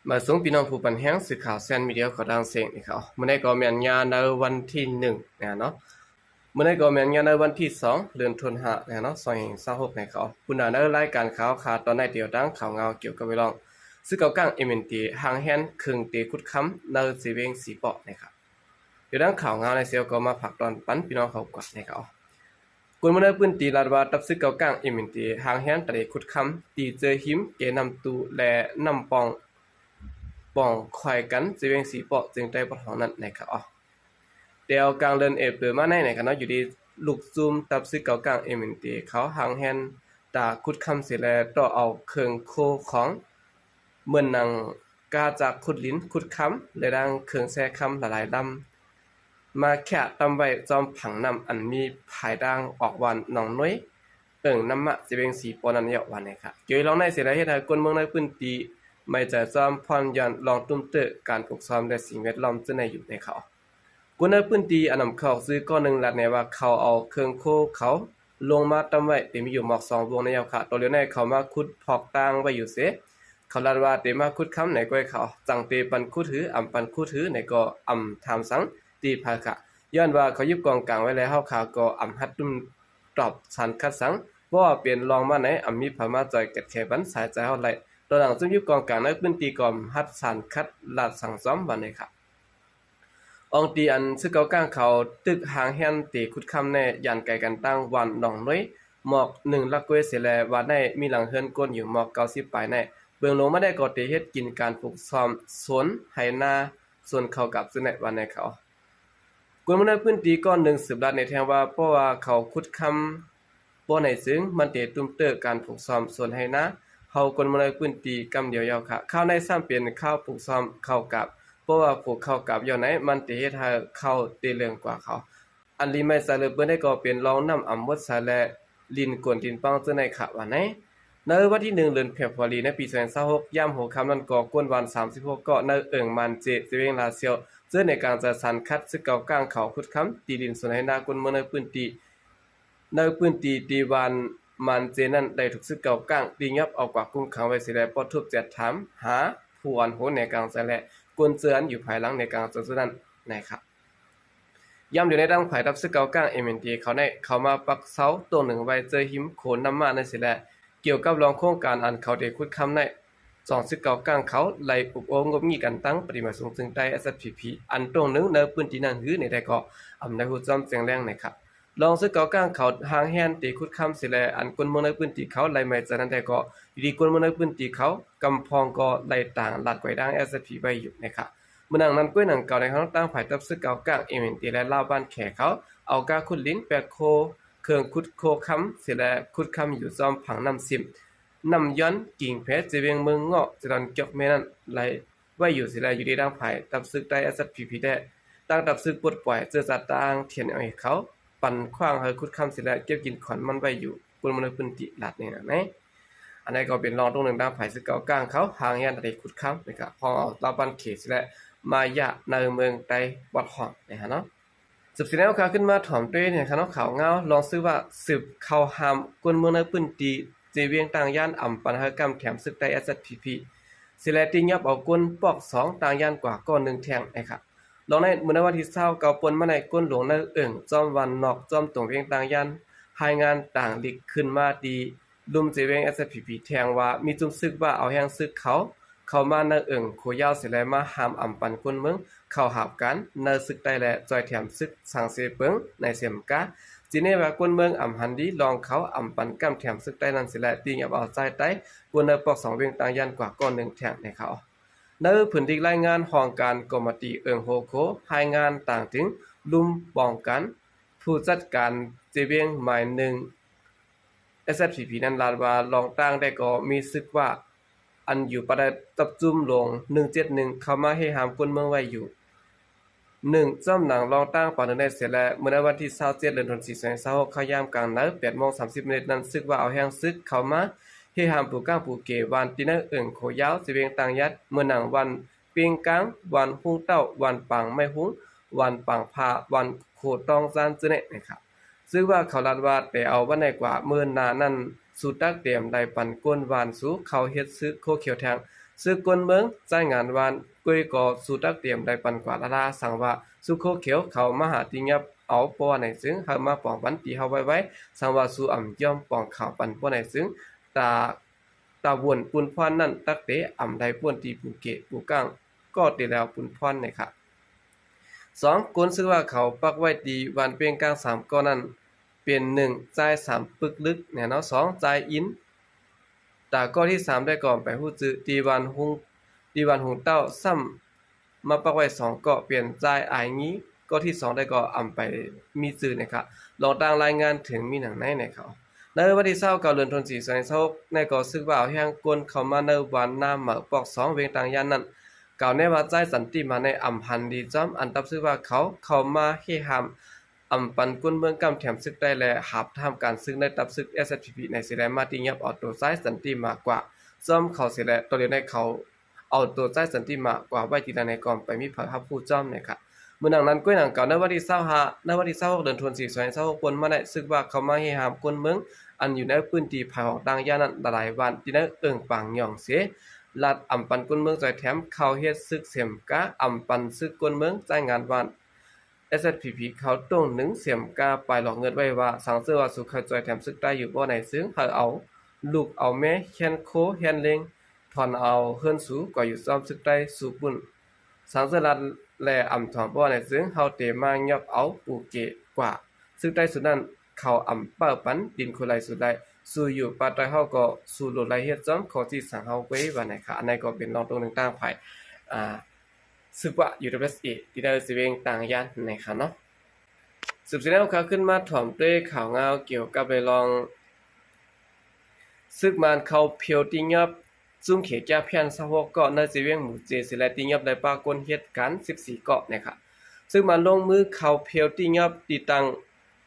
มาส่งพี่น้องผู้ปันแห้งสื่อข่าวแซนมีเดียก็ดังเสียงนี่เขาเมื่อได้ก็แม่นยาในวันที่1นะเนาะเมื่อได้ก็แม่นยาในวันที่2เดือนธันวาคมนะเนาะ2026ในเขาผู้นาในรายการข่าวขาตอนในเดียวดังข่าวเงาเกี่ยวกับเวลองซึ่งเก่ากลาง MNT หางแฮนครึ่งตีคุดค้ำในสีเวงสีเปาะนะครับเดี๋ยวดังข่าวเงาในเซลก็มาผักตอนปันพี่น้องเขากว่าในเขากุนมาในพื้นที่ลาดว่าตับซึกเก่ากลาง MNT หางแฮนตะเลคุดค้ำตีเจอหิมเกนำตูและนำปองป่องควายกันสิเวงสีเปาะจึงได้ปะทองนั้นนะครับเดี๋ยวกลางเดือนเอพฤษมาในนะครับเนาะอยู่ดีลูกซูมตับซึกเก่ากลาง MNT เขาหางแฮนตาคุดคำเสียแลต่อเอาเครื่องโคของเหมือนนางกาจากขุดลิ้นขุดคำและดังเครื่องแซ่คำหลายๆลำมาแค่ตำไว้จอมผังนำอันมีภายดังออกวันหนองน้อยน้ำมะสิเวงสีปอนันเยาะวันนะครับเกี่ยวลองในเสียแล้วเฮ็ดให้คนเมืองในพื้นที่ไม่จะจอมพรยันลองตุ้มเตอการปกครองและสิ่งแวดล้อมจะในอยู่ในเขาคนในพื้นที่อันนำเข้าซื้อก้อนหนึ่งหลักในว่าเขาเอาเครื่องโคเขาลงมาตำไว้เต็มอยู่หมอก2วงในยาวค่ะตัวเลียวในเขามาขุดพอกตั้งไว้อยู่เสเขาลัดว่าเตมาขุดค้ำไหนก็ให้เขาจังเตปันขุดถือปันขุดถือไหนก็ทำสังตีภาคะย้อนว่าเขายึดกองกลางไว้แล้วเฮาขาก็ฮัดตุ้มตอบสันคัดสังเพราะว่าเปลี่ยนลองมาไหนมีพม่าจอยเก็ดแค่บันสายใจเฮาไหลตัวหลังซึ่งยึดกองกลางในพื้นที่ก่อมฮัดสันคัดลาดสังซ้อมบันนี้ครับองตีอันซึ่งเก่ากลางเขาตึกหางแฮนตีขุดคำในยันไกลกันตั้งวันหนองน้อยหมอก1ลักเวเสแลว่าได้มีหลังเฮือนก้นอยู่หมอก90ปลายในเบื้องลงมาได้ก็ติเฮ็ดกินการปลูกซ้อมสวนไหนาส่วนเขากับซึ่งในวันในเขากวนมันในพื้นที่ก้อนหนึ่งสืบรัดในแทงว่าเพราะว่าเขาขุดคำบ่ไหนซึ่งมันเตตุ้มเตอการปลูกซ้อมส่วนไหนาเฮากวนมันในพื้นที่กำเดียวยาวค่ะข้าวในซ้ำเป็นข้าวปลูกซ้อมข้าวกับเพราะว่าปลูกข้าวกับอยู่ไหนมันติเฮ็ดให้ข้าวเตเรื่องกว่าเขาอันลีไม่ซะเลยเปิ้นได้ก็เป็นรองนำอำวดซะและลินกวนดินปังซึ่งในค่ะว่าไหนในวันที่1เดือนเฟบรุารีในปี2026ย่ำหัวค่ำนั้นก็กวนวัน36ก็ในมันเจสิเวงลาเซียวซึ่งในการจัดสรรคัดซึกเก่ากลางเขาขุดค้ำตีดินส่วนให้นากวนเมืองในพื้นที่ตีวันมันเจนั้นได้ถูกซึกเก่ากลางตียับเอากว่ากุ้งขังไว้สิแลปอทุบแจดถามหาผู้อันโหในกลางซะและกวนเจือนอยู่ภายหลังในกลางส่วนนั้นนะครับย่ำอยู่ในดังภายรับซึกเก่ากลาง MNT เขามาปักเสาตัวหนึ่งไว้เจอหิมโขนน้ำมาในสิแลเกี่ยวกับรองโครงการอันเขาได้ขุดค้ำในซึกเก่ากลางเขาไล่อุบโองบมีกันตั้งปฏิมาสูงซึ่งใต้ SPP อันตรงนึงในพื้นที่นั้นหือในใดก็ได้ฮู้จอมแจงแรงนะครับลองซึกเก่ากลางเขาหางแฮนตีขุดค้ำสิแลอันคนเมืองในพื้นที่เขาไล่ไม่จากนั้นแต่ก็อยู่ดีคนเมืองในพื้นที่เขากำพองก็ไล่ต่างลัดไว้ดัง SPP ไว้อยู่นะครับเมื่อนั้นก้วยหนังเก่าในข้างตั้งภายตับซึกเก่ากลาง MNT และลาวบ้านแขกเขาเอากาขุดลิ้นแปดโคเครื่องขุดโคค้ำสิแลขุดค้ำอยู่จอมผังน้ำซิมนำย้อนกิ่งเพชรจะเวียงเมืองเงาะจะดอนเกี่ยวแม่นั้นไหลไว้อยู่สิแลอยู่ในดังภายตับซึกได้ SPP ได้ตั้งตับซึกปลดปล่อยเจอจัดตางเทียนเอาให้เขาปั่นขว้างให้ขุดค้ำสิแลเก็บกินขอนมันไว้อยู่บนมนุษย์พื้นที่หลัดนี่นะไหมอันนี้ก็เป็นรองตรงหนึ่งดังภายซึกเก่ากลางเขาหางแฮนได้ขุดค้ำนะครับพอเอาลาวบ้านเขตสิแลมายะในเมืองไต้วัดหองนะฮะเนาะสืบสิแล้วค่ะขึ้นมาถ่อมด้วยเนี่ยค่ะเนาะข่าวเงาลองซื้อว่าสืบเข้าหามกวนเมืองในพื้นที่เจเวียงต่างย่านปัญหากรรมแถมซึกใต้ SPP สิแลติยับเอากวนปอก2ต่างย่านกว่าก้อน1แทงนะครับลองในมื้อวันที่20เกาปนมาในกวนหลวงในจอมวันนอกจอมตรงเวียงต่างย่านรายงานต่างลิกขึ้นมาดีลุมเจเวียง SPP แทงว่ามีจุ่มซึกว่าเอาแฮงซึกเข้ามาในโคยาวสิแลมาหามปันคนเมืองเข้าหาบกันในศึกใต้และจอยแถมศึกสังเสเปิงในเสียมกาจีเนว่าคนเมืองหันดีลองเขาปันกำแถมศึกใต้นั้นสิแลตียับเอาใจใต้กวนในปอก2เวียงต่างยันกว่าก้อน1แถงในเขาในพื้นที่รายงานห้องการกรมติโฮโครายงานต่างถึงลุมป้องกันผู้จัดการเจเวียงหมาย1 SFPP นั้นลาดว่าลองตั้งได้ก็มีศึกว่าอันอยู่ประตับจุ่มลง171เข้ามาให้หามคนเมืองไว้อยู่1จ้ำหนังรองตั้งปานได้เสร็จแล้วเมื่อวันที่27เดือนธันวาคม2026เข้ายามกลางนั้น 8:30 นนั้นซึกว่าเอาแห่งซึกเข้ามาให้หามผู้ก้างผู้เกวันที่นั่นโคยาวสิเวียงต่างยัดเมื่อหนังวันเปียงกลางวันหุ้งเต้าวันปังไม่หุ้งวันปังพาวันโคตองซานจึเนนะครับซึ่งว่าเขาลัดว่าแต่เอาวันไหนกว่าเมื่อนานั้นสุดตักเตรียมได้ปันก้นวานสู่เขาเฮ็ดซึกโคเขียวแทง ซึกกวนเมืองจ่ายงานวานกุ้ยก็สู่ตักเตรียมได้ปันกว่าละลาสั่งว่าสุโคเขียวเขามาหาติงับเอาป้อไหนซึ่งเฮามาป้องปันตีเฮาไว้สั่งว่าสู่อ่ำย่อมป้องข่าวปันป้อไหนซึ่งตาวนปุนพรนั่นตักเตอ่ำใดป้วนตีปูเกะปูก้างก็ติแล้วปุนพรนะครับ2กวนซื้อว่าเขาปักไว้ดีวันเปียงกลาง3ก็นั้นเป็น1จ่าย3ปึกลึกเนี่ยเนาะ2จ่ายอินตาก็ที่3ได้ก่อนไปฮู้จื้อตีวันหุงเต้าซ้ำมาปักไว้2ก็เปลี่ยนจ่ายอายงี้ก็ที่2ได้ก็อำไปมีจื้อนะครับลองตางรายงานถึงมีหนังในเขาในวันที่29เดือนธันวาคมในก็ซึกว่าเอาแห่งกวนเข้ามาในวันหน้าหมาปอก2เวงต่างยานนั้นกล่าวในว่าใจสันติมาในอำพันดีจอมอันตับซึกว่าเขาเข้ามาเฮหามอำปันกุนเมืองกำแถมซึกได้และหับทำการซึกในตับซึก SSPP ในสิได้มาติยับเอาตัวใจสันติมากกว่าจอมเขาสิและตัวเดียวในเขาเอาตัวใจสันติมากกว่าไว้ที่ในก่อนไปมีเผยภาพผู้จอมนะครับเมื่อหนังนั้นก้วยหนังเก่าในวันที่25ในวันที่26เดือนธันวาคม2026คนมาได้ซึกว่าเขามาเฮหามกุนเมืองอันอยู่ในพื้นที่ภายของต่างย่านนั้นหลายวันที่ได้เอิ้งปังหย่องเสลัดอำปันกุนเมืองใจแถมเข้าเฮ็ดซึกเสียมกะอำปันซึกกุนเมืองจ่ายงานวัน SSPP เขาตรงหนึ่งเสียมกาไปหลอกเงินไว้ว่าสังเสือว่าสุขจอยแถมซึกได้อยู่บ่ไหนซึ่งเอาลูกเอาแม่แคนโคแฮนเลงถอนเอาเฮือนสูก็อยู่ซ้อมซึกได้สู่ปุ่นสังเสือรัดแลอำถอนบ่ไหนซึ่งเฮาเตมายับเอาปูเกะกว่าซึกได้สุดนั้นเขาอำเป้าปันดินคนไรสุดได้สู่อยู่ปาตอยเฮาก็สู่โลดไรเฮ็ดจ้อมขอที่สั่งเฮาไว้ว่าไหนค่ะอันนี้ก็เป็นรองตรงหนึ่งต่างภายซึกว่า UWSA ที่ได้สิเวงต่างย่านนะครับเนาะสืบเสนอข่าวขึ้นมาถ่อมด้วยข่าวเงาเกี่ยวกับไปลองซึกมันเขาเพียวติยับซุ่มเขจ้าเพียน26เกาะในสิเวงหมู่เจสิและติยับได้ปากลเหตุการณ์14เกาะนะครับซึ่งมันลงมือเขาเพียวติยับติตัง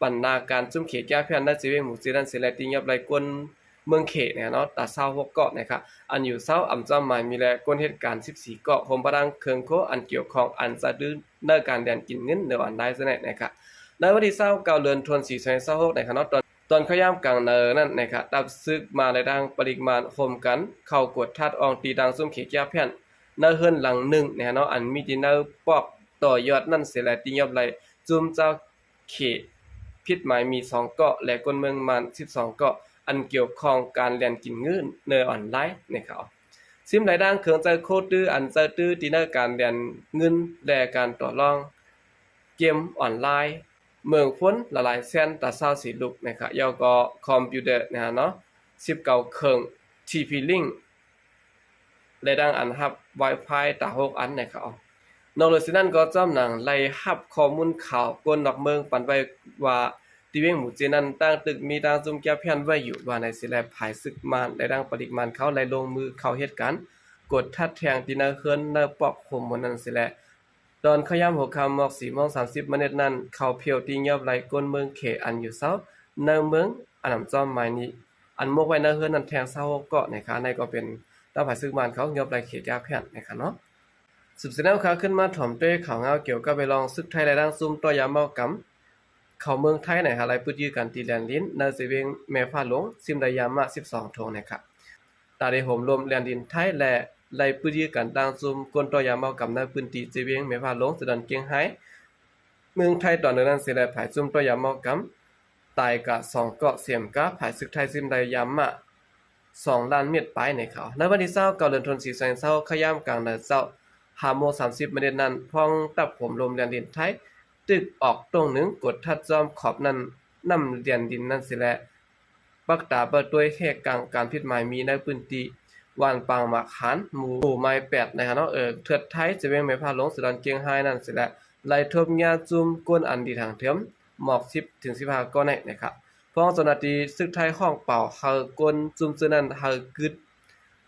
ปันนาการซุ่มเขจ้าเพียนในสิเวงหมู่เจนั้นสิและติยับได้กลเมืองเขเนี่ยเนาะตา26เกาะนะครับอันอยู่เซาอำจอมหมายมีแลกลเหตุการณ์14เกาะโฮมพลังเคืองโคอันเกี่ยวข้องอันสะดือในการแดนกินเงินในวันได้ซะแน่นะครับในวันที่29เดือนธันวาคม2026นะครับเนาะตอนขย่ำกลางเนินนั่นนะครับตับซึกมาในดังปริมาณโฮมกันเข้ากดทัดอองตีดังซุ่มเขยาเพียนในเฮือนหลัง1เนี่ยเนาะอันมีที่เนปอกต่อยอดนั่นเสียแลติยับไหลจุมเจ้าเขพิษหมายมี2เกาะและคนเมืองมัน12เกาะอันเกี่ยวข้องการเรียนกินเงินในออนไลน์นะครับซิมหลายด้านเครื่องใจโคตื้ออันใจตื้อที่ในการเรียนเงินและการต่อรองเกมออนไลน์เมืองพ้นละลายแสนตา24ลูกนะครับยาวก็คอมพิวเตอร์นะฮะเนาะ19เครื่อง TP-Link และดังอันรับ Wi-Fi ตา6อันนะครับนอกจากนั้นก็จำหนังไล่รับข้อมูลข่าวกวนดอกเมืองปันไว้ว่าที่เวียงหมู่เจนั้นตั้งตึกมีทางซุ่มแก้เพียนไว้อยู่ว่าในสิแลภายศึกมานและดังปริมาณเขาไล่ลงมือเข้าเหตุการณ์กดทัดแทงที่นาเฮือนนาปอกขมมันนั้นสิแลตอนขย่ำหัวค่ำมอก 4:30 นนั้นเขาเพียวตียอบไหลก้นเมืองเขอันอยู่เซาในเมืองอันนำจอมหมายนี้อันมกไว้นาเฮือนนั้นแทงเซาเกาะนะคะในก็เป็นตาภายศึกมานเขายอบไหลเขยาเพียนนะคะเนาะสืบเสนอข่าวขึ้นมาถ่อมด้วยข่าวเงาเกี่ยวกับไปลองซึกไทยและดังซุ่มตัวยาเมากำเขาเมืองไทยในหาไหลปื้ดยื้อกันตีแลนลิ้นในสิเวงแม่ฟ้าหลวงซิมไดยามา12โทงนะครับตาได้โหมรวมแลนดินไทยและไล่ปื้ดยื้อกันดังซุ่มกวนตัวยาเมากำในพื้นที่สิเวงแม่ฟ้าหลวงสะดอนเกียงไฮ้เมืองไทยตอนนั้นสิได้ภายซุ่มตัวยาเมากำตายกะ2เกาะเสียมกะภายศึกไทยซิมไดยามา2ล้านเม็ดไปในเขาในวันที่29เดือนธันวาคมขย่ำกลางในเจ้า5:30 นนั้นพ้องตับผมลมแลนดินไทยตึกออกตรงหนึ่งกดทัดจอมขอบนั้นนำเรียนดินนั่นสิแลปักตาเปิดด้วยเหตุการผิดหมายมีในพื้นที่วานปางหมากหันหมู่ไม้8นะครับเนาะเทือดไทยจะเวียงแม่พาหลวงสุดอนเกียงไฮ้นั่นสิแลไล่ทบยาจุมก้นอันดีทางเทียมหมอก10ถึง15ก้อนนะครับพ้องเจ้าหน้าที่ซึกไทยห้องเป่าเฮาก้นจุมซื่อนั้นเฮากึด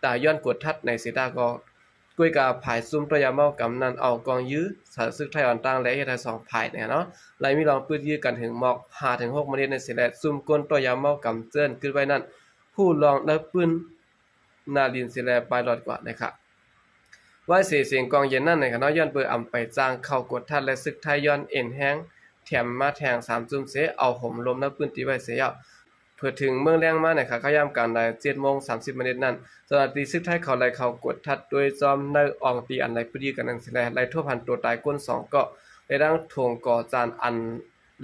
ตาย้อนกดทัดในสิตาก็กวยกาภายซุ่มตัวยาเมากำนั้นเอากองยื้อสาซึกไทยอ่อนต่างและเฮ็ดให้2ภายเนี่ยเนาะไล่มีลองปื้ดยื้อกันถึงหมอก5ถึง6 เมตรในสิแลซุ่มก้นตัวยาเมากำเจิ้นขึ้นไว้นั้นผู้ลองและปืนนาดินสิแลปลายหลอดกว่านะครับว่าเสียงกองเย็นนั่นในคณะย้อนเปิดอำไปจ้างเข้ากดทัดและซึกไทยย้อนเอ็นแห้งแถมมาแทง3จุ่มเสเอาห่มลมและปืนตีไว้เสีย เพื่อถึงเมืองแรงมานะครับเขายามการได้7:30 นนั้นสถานที่ซึกไทยเขาไล่เขากดทัดด้วยจอมในอองตีอันไล่ปรีกันนั่นสิแลไล่ทั่วพันตัวตายก้น2เกาะได้ดังทงก่อจานอัน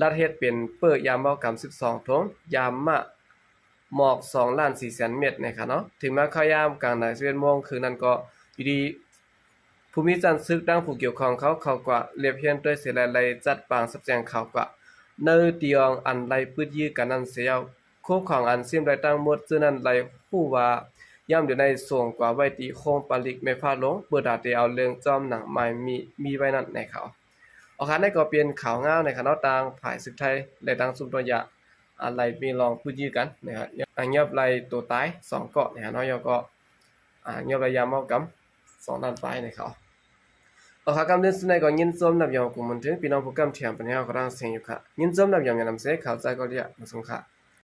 ลัดเฮ็ดเป็นเปิดยามเมากำ12ทงยามมะหมอก2,400,000 เมตรนะครับเนาะถึงแม้เขายามกลางได้11:00 นคืนนั้นก็อยู่ดีภูมิจันทร์ซึกดังผู้เกี่ยวข้องเขากว่าเรียบเฮียนด้วยเสไลจัดปางสับแจงเขากว่าเนอตียองอันไลปืดยื้อกันนั้นเสียโคบของอันซิมไลตั้งหมดซึ่งนั้นไลฮู้ว่าย่ำอยู่ในส่งกว่าไว้ตีโคงปาลิกไม่พลาดลงเปิดดาเตเอาเรื่องจอมหนังไม้มีไว้นั่นในเขาออกคันได้ก็เปลี่ยนข่าวงาวในคณะต่างฝ่ายศึกไทยและต่างสุมตัวยะอะไรมีลองพูดยื้อกันนะครับอันเงียบไลตัวตาย2เกาะนะฮะเนาะยอก็เงียบไลยามเมากำ2ด้านฝ่ายในเขาออกคำเดินสุดในก็ยินจมนับยองกุมันถึงพี่น้องผู้กำเทียมปัญญาก็ร่างเสียงอยู่ค่ะยินจมนับยองอย่านำเสข่าวใจก็เรียกมาสงค่ะ